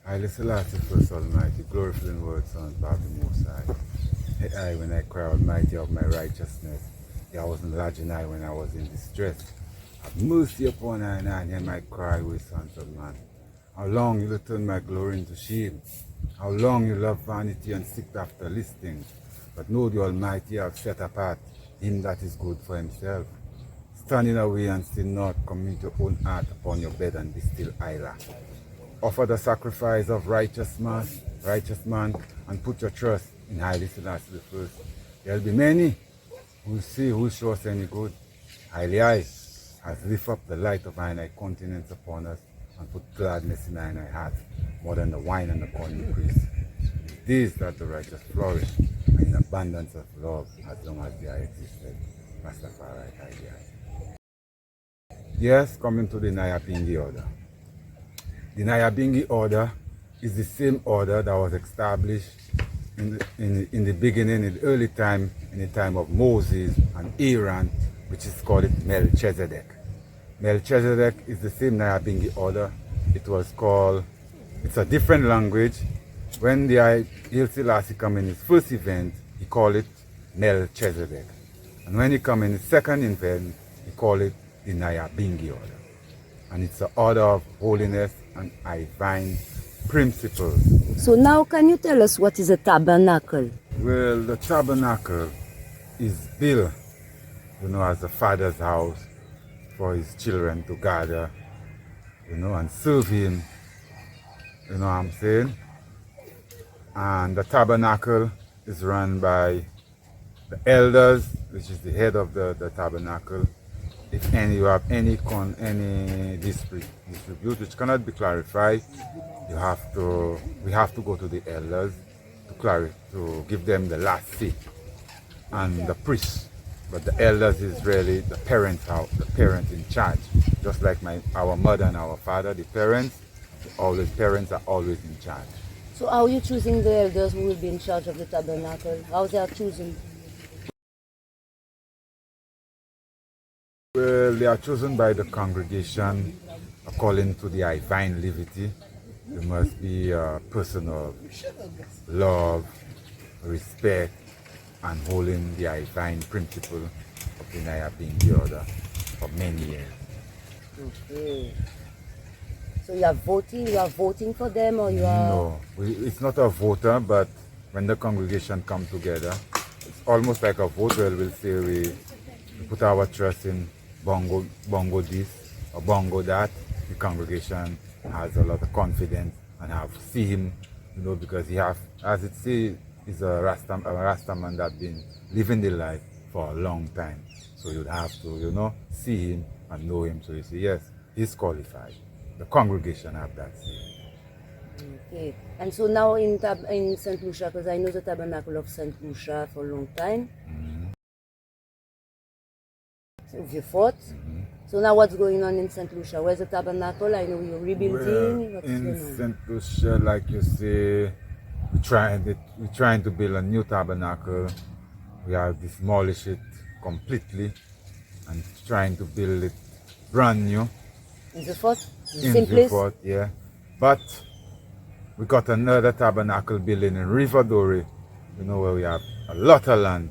I listen to the first Almighty, gloriful in word, Son, Father, Most High. I, when I cry, Almighty of my righteousness, I wasn't larging I when I was in distress. Have mercy upon I and hear my cry with sons of man. How long you will turn my glory into shame? How long you love vanity and seek after listings? But know the Almighty have set apart him that is good for himself. Standing away and still not, commit your own heart upon your bed and be still Iland. Offer the sacrifice of righteous man, and put your trust in Haile Selassie the first. There will be many who see who show us any good. Haile I has lift up the light of thine countenance upon us and put gladness in thine heart, more than the wine and the corn increase. It is that the righteous flourish in abundance of love as long as they are existed. Rastafari, Haile. Yes, coming to the Nyahbinghi order. The Nyahbinghi order is the same order that was established in the beginning, in the early time, in the time of Moses and Aaron, which is called Melchizedek. Melchizedek is the same Nyahbinghi order. It was called, it's a different language. When the Haile Selassie come in his first event, he called it Melchizedek. And when he come in his second event, he called it the Nyahbinghi order. And it's an order of holiness and divine principles. So now can you tell us what is a tabernacle? Well, the tabernacle is built, as a father's house for his children to gather, and serve him, you know what I'm saying? And the tabernacle is run by the elders, which is the head of the tabernacle. If you have any dispute which cannot be clarified, we have to go to the elders to give them the last say, and the priest. But the elders is really the parents in charge. Just like our mother and our father, the parents are always in charge. So how are you choosing the elders who will be in charge of the tabernacle? How they are choosing? Well, they are chosen by the congregation according to the divine livity. There must be a person of love, respect, and holding the divine principle of the Nyahbinghi order for many years. Okay. So you are voting for them, or you are... No, it's not a voter, but when the congregation come together, it's almost like a vote where we'll say we put our trust in Bongo this or Bongo that. The congregation has a lot of confidence and have see him, because he have, as it says, is a Rasta man that been living the life for a long time. So you'd have to, see him and know him. So you say, yes, he's qualified. The congregation have that say. Okay. And so now in St. Lucia, because I know the Tabernacle of St. Lucia for a long time. You fought. So now what's going on in St. Lucia? Where's the tabernacle? I know you're rebuilding. Well, in St. Lucia, like you say, we're trying to build a new tabernacle. We have demolished it completely and trying to build it brand new. In the fort? In the fort, yeah. But we got another tabernacle building in Rivadori, where we have a lot of land,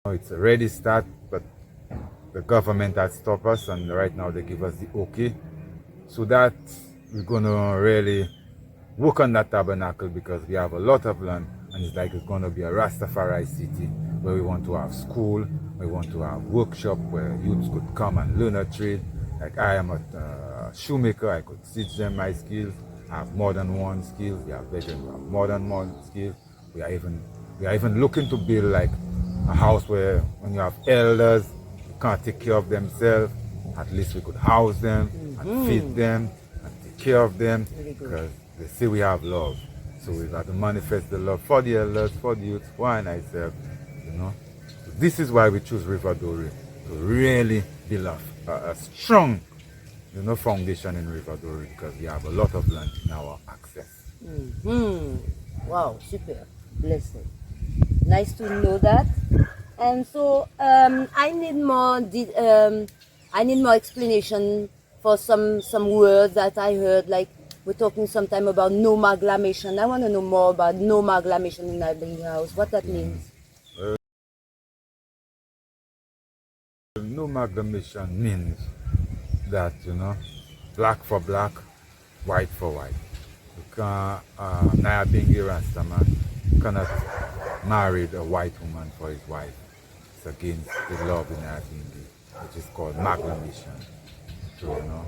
It's a ready start, but the government has stopped us, and right now they give us the okay. So that we're gonna really work on that tabernacle because we have a lot of land, and it's gonna be a Rastafari city where we want to have school, we want to have workshop where youths could come and learn a trade. Like I am a shoemaker, I could teach them my skills. I have more than one skill. We have veterans who have more than one skill. We are even looking to build like a house where when you have elders who can't take care of themselves, at least we could house them and feed them and take care of them because they say we have love. So we got to manifest the love for the elders, for the youth, for myself, So this is why we choose Rivadori, to really build a strong foundation in Rivadori because we have a lot of land in our access. Wow, super. Blessed. Nice to know that. And so I need more explanation for some words that I heard, like we're talking sometime about no maglamation. I want to know more about no maglamation in Nyabinghi house. What that means? No amalgamation means that, black for black, white for white. Because Nyahbinghi Rastaman cannot marry a white woman for his wife. It's against the law of the Nyahbinghi, which is called amalgamation. So,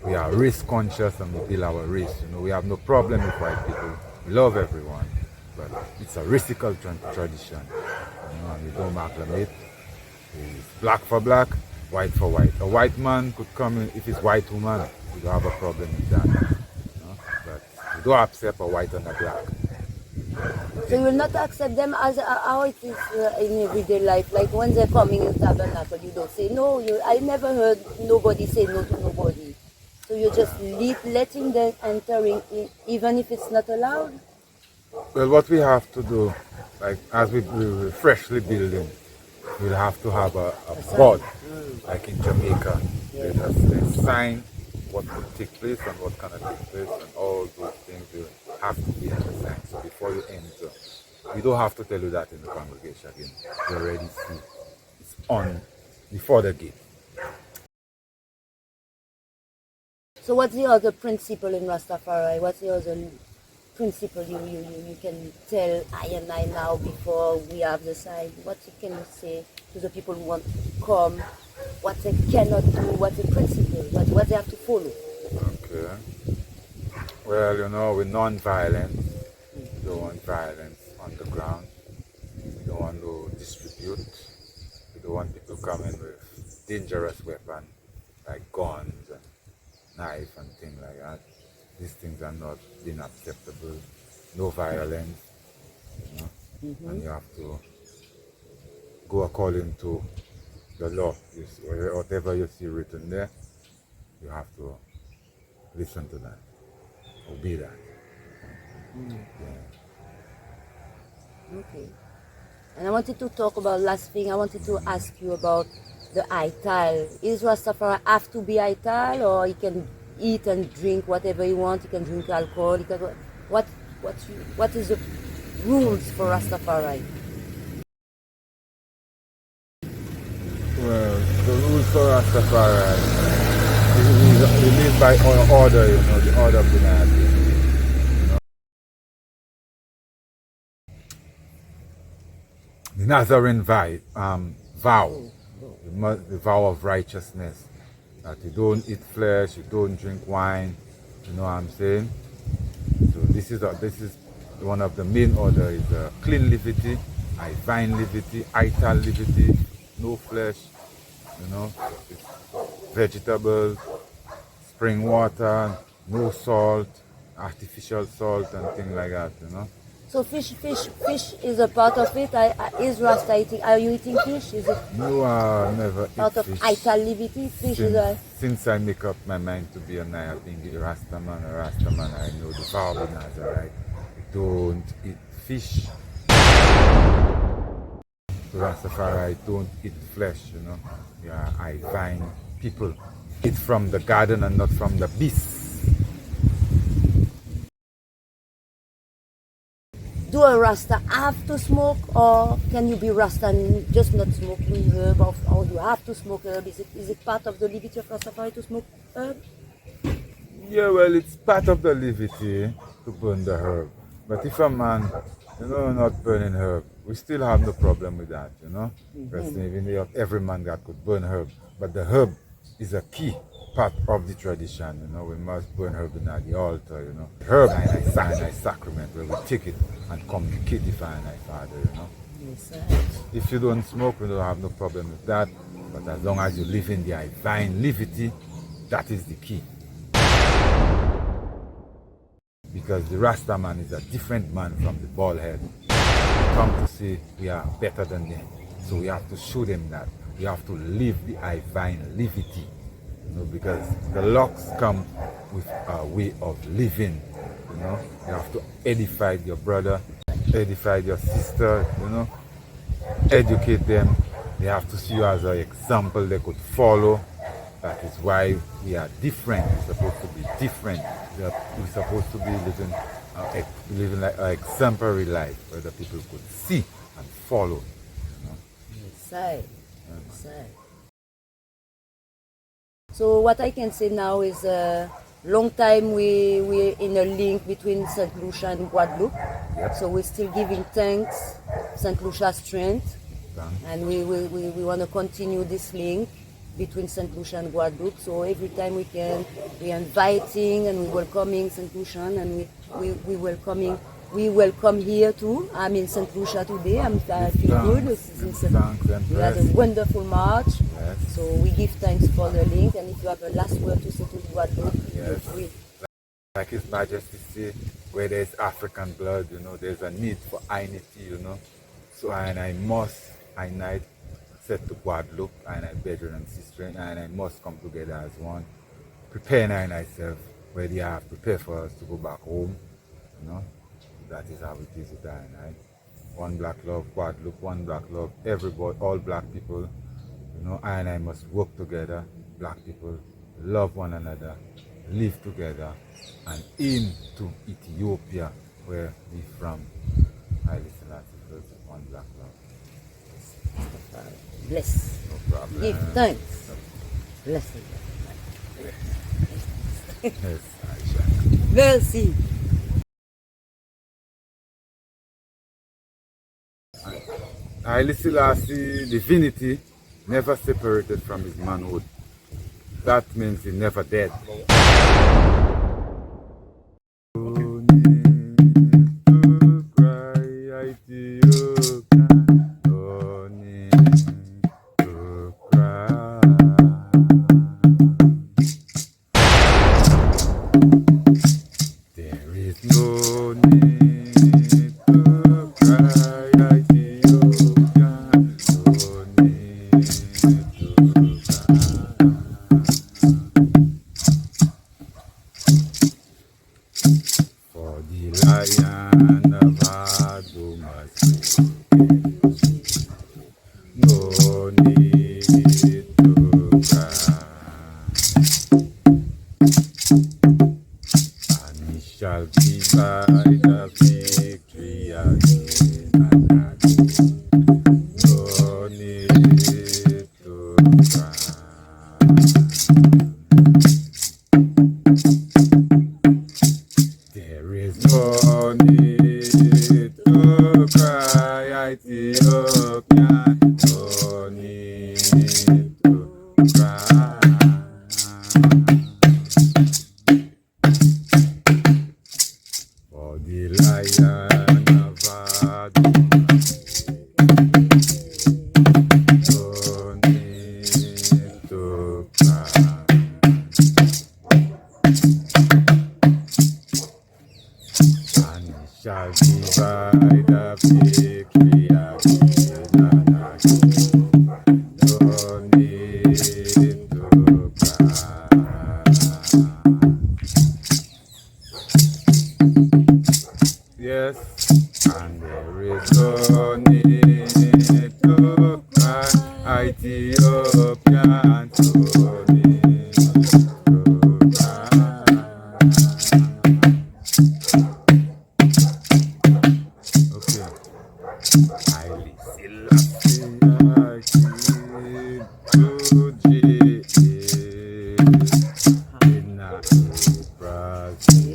we are race conscious and we build our race. We have no problem with white people. We love everyone, but it's a racial tradition. And we don't amalgamate. It's black for black, white for white. A white man could come in, if it's white woman, we don't have a problem with that. But we don't accept a white and a black. So you will not accept them as how it is in everyday life. Like when they're coming in Tabernacle, you don't say no. I never heard nobody say no to nobody. So you're just letting them entering even if it's not allowed? Well, what we have to do, like as we're freshly building, we'll have to have a board, like in Jamaica. They sign what will take place and what cannot take place, and all those things will have to be in the sign. So before you enter, we don't have to tell you that in the congregation again. You already see it's on before the gate. So what's the other principle in Rastafari? What's the other principle you can tell I and I now before we have the sign? What you can say to the people who want to come? What they cannot do? What's the principle? What they have to follow? Okay. Well, we're non-violent. We don't want violence on the ground. We don't want to distribute. We don't want people coming with dangerous weapons like guns and knife and things like that. These things are not being acceptable. No violence, and you have to go according to the law. Whatever you see written there, you have to listen to that, obey that. Yeah. Okay. And I wanted to talk about last thing. I wanted to ask you about the I-tal. Is Rastafari have to be I-tal, or he can eat and drink whatever he wants? He can drink alcohol. He can, what is the rules for Rastafari? Well, the rules for Rastafari, we live by order, the order of the Nyahbinghi. The Nazarene vow, the vow of righteousness, that you don't eat flesh, you don't drink wine, you know what I'm saying? So this is one of the main order is clean livity, I-vine livity, I-tal livity, no flesh, vegetables, spring water, no salt, artificial salt and things like that, So fish is a part of it. Is Rasta eating? Are you eating fish? Is it No, never eat part of fish. I-tal livity? Fish is a... Since I make up my mind to be a Nyahbinghi Rastaman, I know the vow of Nazarite. Don't eat fish. Rastafari don't eat flesh, Yeah, I-vine people eat from the garden and not from the beasts. Do a Rasta have to smoke, or can you be Rasta and just not smoking herb, or you have to smoke herb? Is it part of the Livity of Rastafari to smoke herb? Yeah, well, it's part of the Livity to burn the herb. But if a man, not burning herb, we still have no problem with that, Because even every man that could burn herb. But the herb is a key part of the tradition, We must burn herb in the altar, Herb is a sacrament where we take it and communicate with our Father, Yes, If you don't smoke, we don't have no problem with that. But as long as you live in the I-vine livity, that is the key. Because the Rasta man is a different man from the bald head. We come to say we are better than them. So we have to show them that. We have to live the I-vine livity. Because the locks come with a way of living. You have to edify your brother, edify your sister, educate them. They have to see you as an example they could follow. That is why we are different. We're supposed to be different. We're supposed to be living like an exemplary life where the people could see and follow. You know? Inside. Inside. So what I can say now is long time we're in a link between St. Lucia and Guadeloupe. Yep. So we're still giving thanks, St. Lucia strength. And we want to continue this link between St. Lucia and Guadeloupe. So every time we can, we're inviting and we're welcoming St. Lucian, and we welcome here too. I'm in St. Lucia today. I feel good. We had a wonderful march. Yes. So we give thanks for the link. And if you have a last word to say to Guadeloupe, yes. Like His Majesty say, where there's African blood, you know, there's a need for unity, you know. So I must set to Guadeloupe, and I brethren and sister, and I must come together as one. Prepare myself where they have prepared for us to go back home, you know. That is how it is with I. One black love, Guadeloupe, one black love, everybody, all black people, you know, and I must work together, black people, love one another, live together, and aim to Ethiopia, where we from. I listen to one black love. Bless. No problem. Give thanks. Blessing. Yes, I shall. Merci. Haile Selassie, divinity, never separated from his manhood. That means he never dead. There is no need to cry, Ethiopia. No need to cry. For the lion of Adoma no need to cry. And he shall be by the victory again and again. No need to cry. There is no need to cry, Ethiopia. No need to cry. For the lion of Adonai, no need to cry. And he shall be by the victory again and again. No need to cry. Yes, and there is no need to cry, Ethiopians, no need to cry. Okay. Haile Selassie, I keep to Jesus in the Brazil.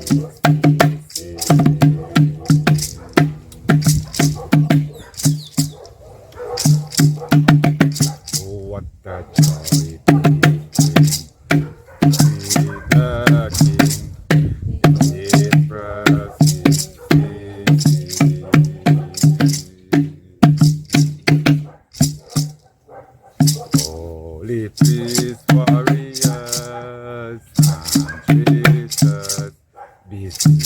Oh, what a joy it brings to see the King in Brazil. Holy peace warriors and traitors, be still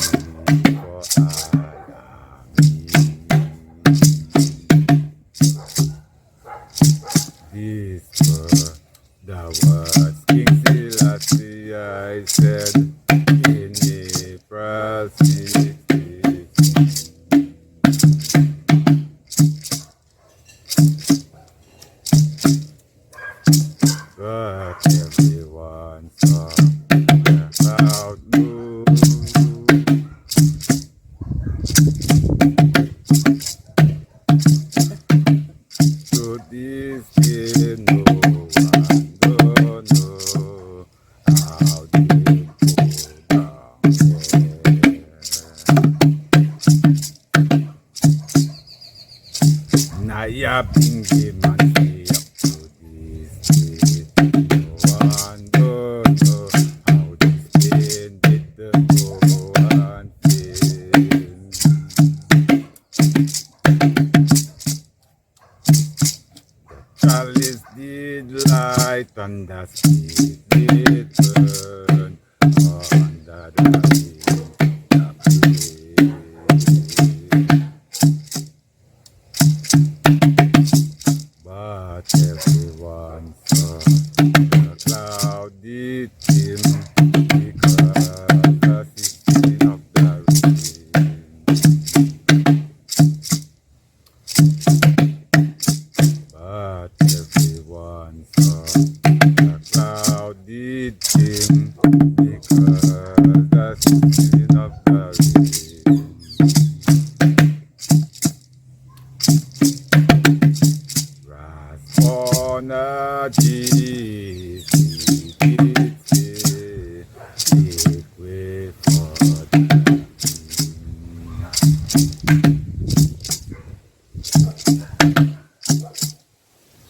for These were the words King Selassie I said in April 16. But everyone Nyabinghi man stay up to this day. No one don't know how this pain did the go and pain. Chalice did light and the spirit did burn under the but everyone saw the cloud did dim because the system of the rain. But everyone saw the cloud did dim because the system of the rain. On a Jesus, make way for the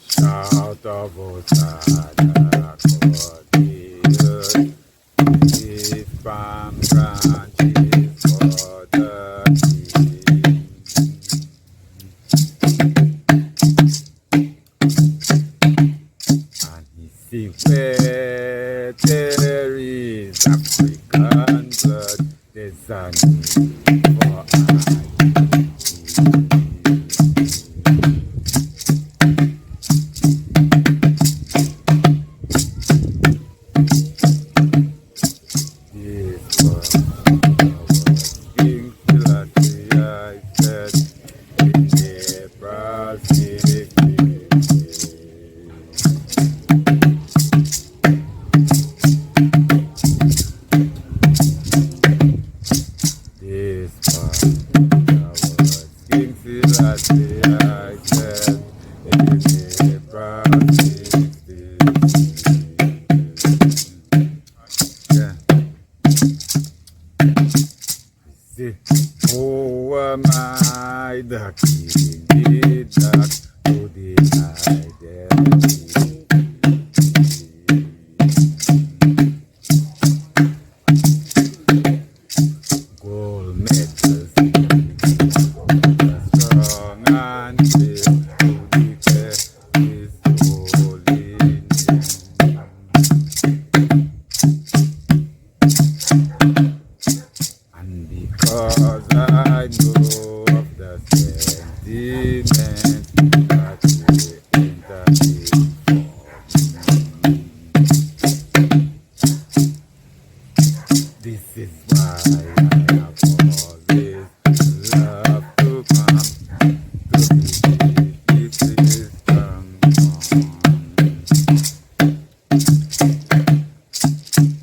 shout of Hosanna, God the earth, give palm branches for the king. See where there is African blood, there's a need for this was King Lucia, I said, in April 16. Oh, am I the king did not to deny them? Gold medals, strong and brave to declare his holy name. And because I know of the sentiment that they entertain for me, this is why I have always loved to come to visit this system.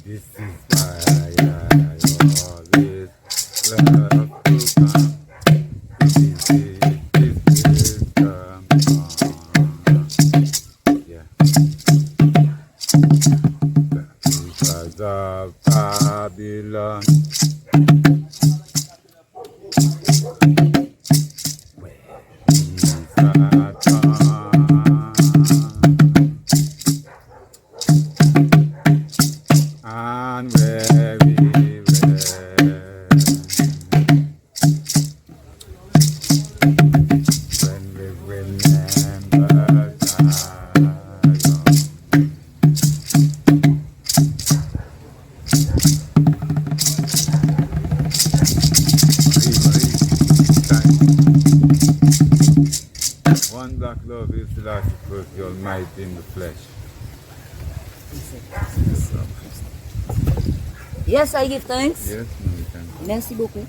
This is why I always love to come to visit this system. Yeah. Because of Babylon, where is Satan? And where we were when we remember Zion. One black love is the last because the Almighty in the flesh. Yes, I give thanks. Yes, no, we can. Merci beaucoup.